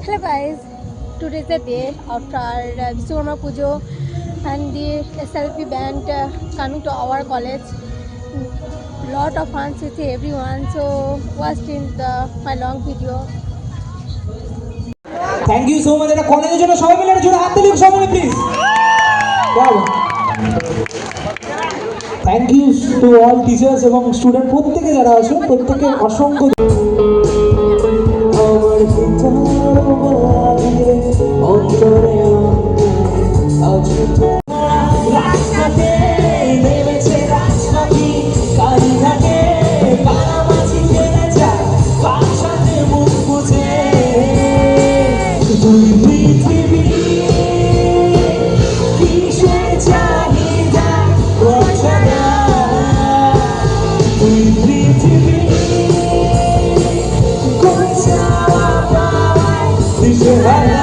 Hello guys, today is the day after Vishwakarma Pujo and the SLP band coming to our college. Lot of fun with everyone, so watch in my long video. Thank you so much. এটা কলেজের জন্য সবাই মিলে জোরে হাত তালি সবাই মিলে প্লিজ। চলো। Thank you to all teachers এবং স্টুডেন্ট প্রত্যেকে যারা আছে প্রত্যেককে অসংখ্য আমার ভিতর বাহিরে অন্তরে আছে রাস্তাতে নেমেছে রাজপাখি কালীঘাটে কানামাছি খেলে যায় বাসাতে মুখ বুঝে তুই পৃথিবী কিসের চাহিদা করছে না তুই পৃথিবী করছে পাওয়ায় দিশে হারা